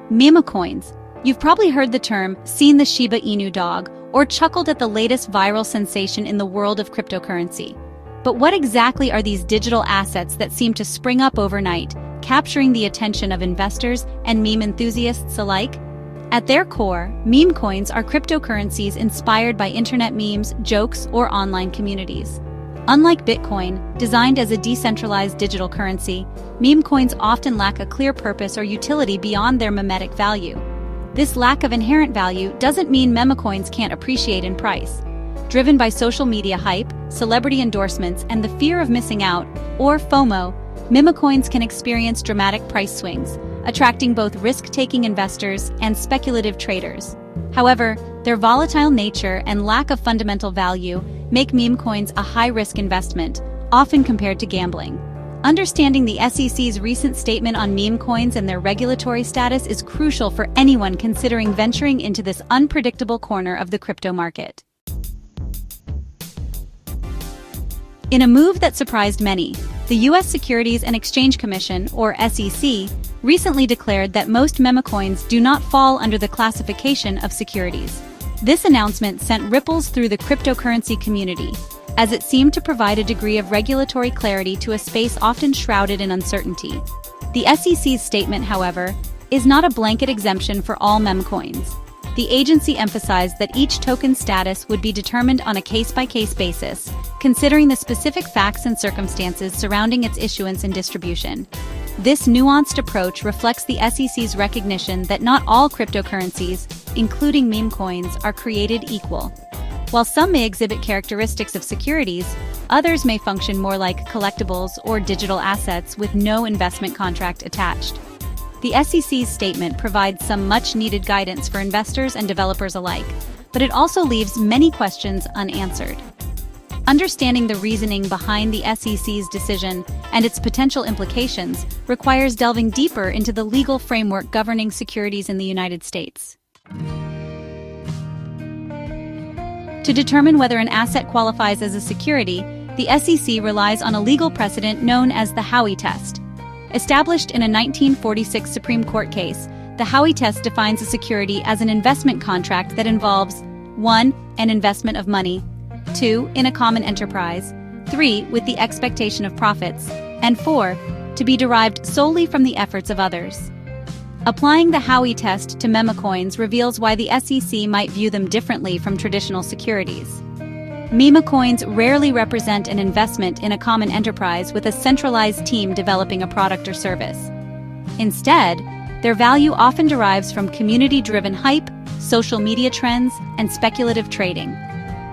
Meme coins. You've probably heard the term, seen the Shiba Inu dog, or chuckled at the latest viral sensation in the world of cryptocurrency. But what exactly are these digital assets that seem to spring up overnight, capturing the attention of investors and meme enthusiasts alike? At their core, meme coins are cryptocurrencies inspired by internet memes, jokes, or online communities. Unlike Bitcoin, designed as a decentralized digital currency, meme coins often lack a clear purpose or utility beyond their mimetic value. This lack of inherent value doesn't mean meme coins can't appreciate in price. Driven by social media hype, celebrity endorsements, and the fear of missing out, or FOMO, meme coins can experience dramatic price swings, attracting both risk-taking investors and speculative traders. However, their volatile nature and lack of fundamental value make meme coins a high-risk investment, often compared to gambling. Understanding the SEC's recent statement on meme coins and their regulatory status is crucial for anyone considering venturing into this unpredictable corner of the crypto market. In a move that surprised many, the U.S. Securities and Exchange Commission, or SEC, recently declared that most meme coins do not fall under the classification of securities. This announcement sent ripples through the cryptocurrency community, as it seemed to provide a degree of regulatory clarity to a space often shrouded in uncertainty. The SEC's statement, however, is not a blanket exemption for all meme coins. The agency emphasized that each token's status would be determined on a case-by-case basis, considering the specific facts and circumstances surrounding its issuance and distribution. This nuanced approach reflects the SEC's recognition that not all cryptocurrencies, including meme coins, are created equal. While some may exhibit characteristics of securities, others may function more like collectibles or digital assets with no investment contract attached. The SEC's statement provides some much-needed guidance for investors and developers alike, but it also leaves many questions unanswered. Understanding the reasoning behind the SEC's decision and its potential implications requires delving deeper into the legal framework governing securities in the United States. To determine whether an asset qualifies as a security, the SEC relies on a legal precedent known as the Howey test. Established in a 1946 Supreme Court case, the Howey test defines a security as an investment contract that involves 1. An investment of money, 2. In a common enterprise, 3. With the expectation of profits, and 4. To be derived solely from the efforts of others. Applying the Howey test to meme coins reveals why the SEC might view them differently from traditional securities. Meme coins rarely represent an investment in a common enterprise with a centralized team developing a product or service. Instead, their value often derives from community-driven hype, social media trends, and speculative trading.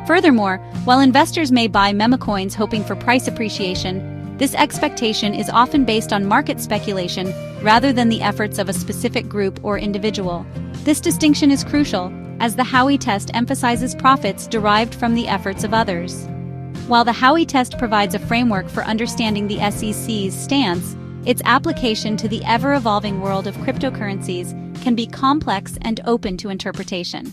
Furthermore, while investors may buy meme coins hoping for price appreciation, this expectation is often based on market speculation rather than the efforts of a specific group or individual. This distinction is crucial, as the Howey test emphasizes profits derived from the efforts of others. While the Howey test provides a framework for understanding the SEC's stance, its application to the ever-evolving world of cryptocurrencies can be complex and open to interpretation.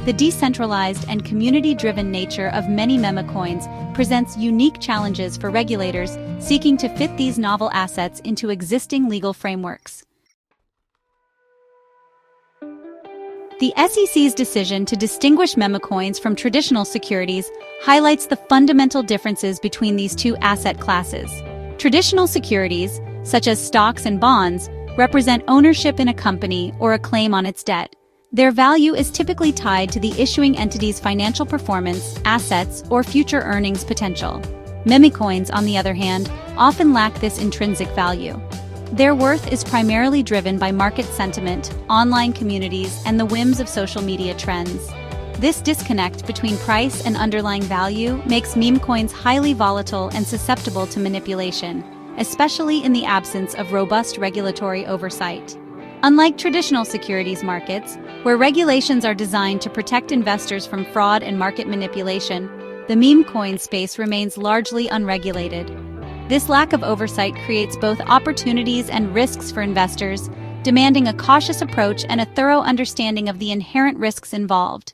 The decentralized and community-driven nature of many meme coins presents unique challenges for regulators seeking to fit these novel assets into existing legal frameworks. The SEC's decision to distinguish meme coins from traditional securities highlights the fundamental differences between these two asset classes. Traditional securities, such as stocks and bonds, represent ownership in a company or a claim on its debt. Their value is typically tied to the issuing entity's financial performance, assets, or future earnings potential. Meme coins, on the other hand, often lack this intrinsic value. Their worth is primarily driven by market sentiment, online communities, and the whims of social media trends. This disconnect between price and underlying value makes meme coins highly volatile and susceptible to manipulation, especially in the absence of robust regulatory oversight. Unlike traditional securities markets, where regulations are designed to protect investors from fraud and market manipulation, the meme coin space remains largely unregulated. This lack of oversight creates both opportunities and risks for investors, demanding a cautious approach and a thorough understanding of the inherent risks involved.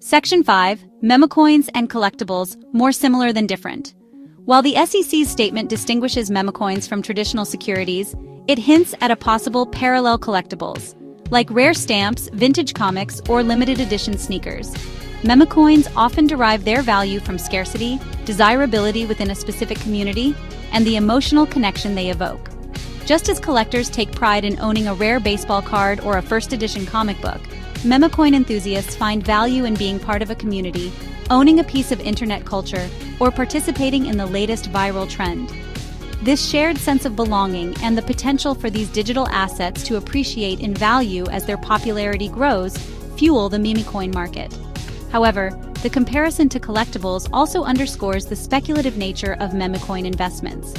Section 5. Meme coins and collectibles, more similar than different. While the SEC's statement distinguishes meme coins from traditional securities, It hints at a possible parallel collectibles, like rare stamps, vintage comics, or limited edition sneakers. Meme coins often derive their value from scarcity, desirability within a specific community, and the emotional connection they evoke. Just as collectors take pride in owning a rare baseball card or a first edition comic book, meme coin enthusiasts find value in being part of a community, owning a piece of internet culture, or participating in the latest viral trend. This shared sense of belonging and the potential for these digital assets to appreciate in value as their popularity grows fuel the meme coin market. However, the comparison to collectibles also underscores the speculative nature of meme coin investments.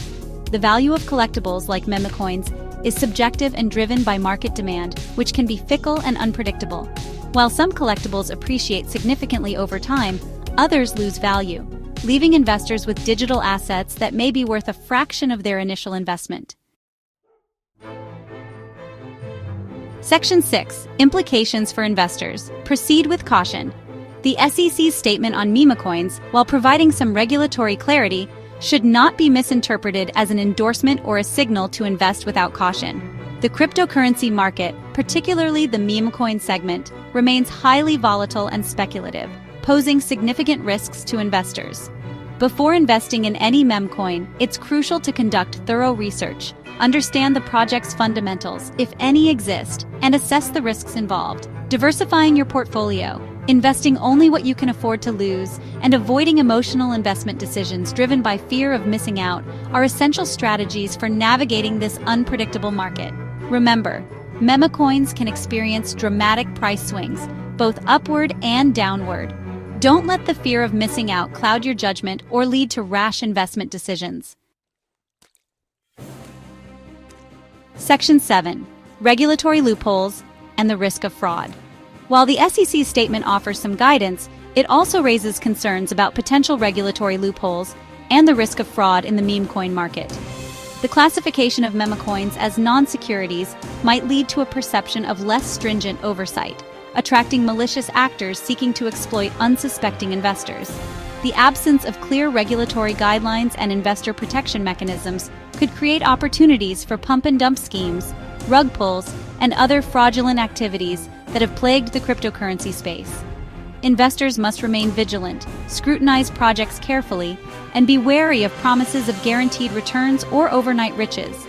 The value of collectibles like meme coins is subjective and driven by market demand, which can be fickle and unpredictable. While some collectibles appreciate significantly over time, others lose value, leaving investors with digital assets that may be worth a fraction of their initial investment. Section 6. Implications for investors. Proceed with caution. The SEC's statement on meme coins, while providing some regulatory clarity, should not be misinterpreted as an endorsement or a signal to invest without caution. The cryptocurrency market, particularly the meme coin segment, remains highly volatile and speculative, posing significant risks to investors. Before investing in any meme coin, it's crucial to conduct thorough research, understand the project's fundamentals, if any exist, and assess the risks involved. Diversifying your portfolio, investing only what you can afford to lose, and avoiding emotional investment decisions driven by fear of missing out are essential strategies for navigating this unpredictable market. Remember, meme coins can experience dramatic price swings, both upward and downward. Don't let the fear of missing out cloud your judgment or lead to rash investment decisions. Section 7. Regulatory loopholes and the risk of fraud. While the SEC's statement offers some guidance, it also raises concerns about potential regulatory loopholes and the risk of fraud in the meme coin market. The classification of meme coins as non-securities might lead to a perception of less stringent oversight, attracting malicious actors seeking to exploit unsuspecting investors. The absence of clear regulatory guidelines and investor protection mechanisms could create opportunities for pump-and-dump schemes, rug pulls, and other fraudulent activities that have plagued the cryptocurrency space. Investors must remain vigilant, scrutinize projects carefully, and be wary of promises of guaranteed returns or overnight riches.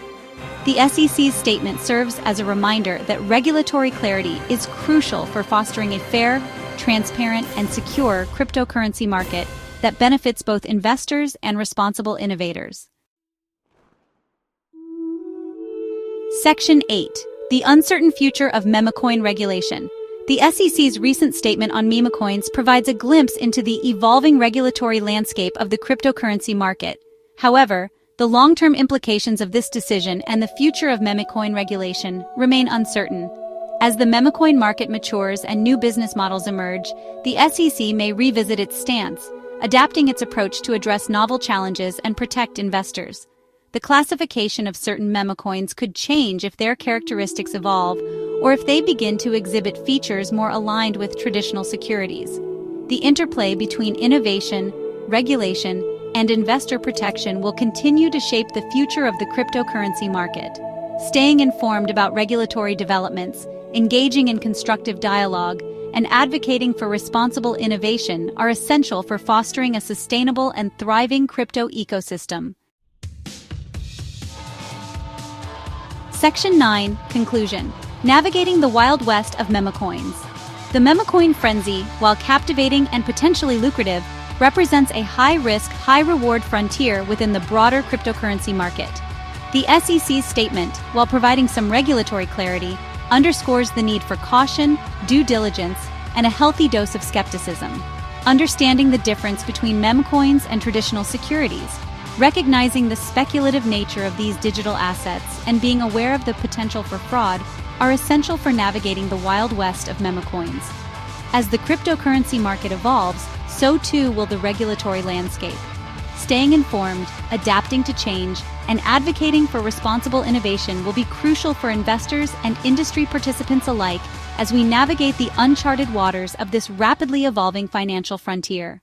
The SEC's statement serves as a reminder that regulatory clarity is crucial for fostering a fair, transparent, and secure cryptocurrency market that benefits both investors and responsible innovators. Section 8. The uncertain future of meme coin regulation. The SEC's recent statement on meme coins provides a glimpse into the evolving regulatory landscape of the cryptocurrency market. However, the long-term implications of this decision and the future of meme coin regulation remain uncertain. As the meme coin market matures and new business models emerge, the SEC may revisit its stance, adapting its approach to address novel challenges and protect investors. The classification of certain meme coins could change if their characteristics evolve or if they begin to exhibit features more aligned with traditional securities. The interplay between innovation, regulation, and investor protection will continue to shape the future of the cryptocurrency market. Staying informed about regulatory developments, engaging in constructive dialogue, and advocating for responsible innovation are essential for fostering a sustainable and thriving crypto ecosystem. Section 9. Conclusion. Navigating the Wild West of meme coins. The meme coin frenzy, while captivating and potentially lucrative, represents a high-risk, high-reward frontier within the broader cryptocurrency market. The SEC's statement, while providing some regulatory clarity, underscores the need for caution, due diligence, and a healthy dose of skepticism. Understanding the difference between meme coins and traditional securities, recognizing the speculative nature of these digital assets, and being aware of the potential for fraud are essential for navigating the wild west of meme coins. As the cryptocurrency market evolves, so too will the regulatory landscape. Staying informed, adapting to change, and advocating for responsible innovation will be crucial for investors and industry participants alike as we navigate the uncharted waters of this rapidly evolving financial frontier.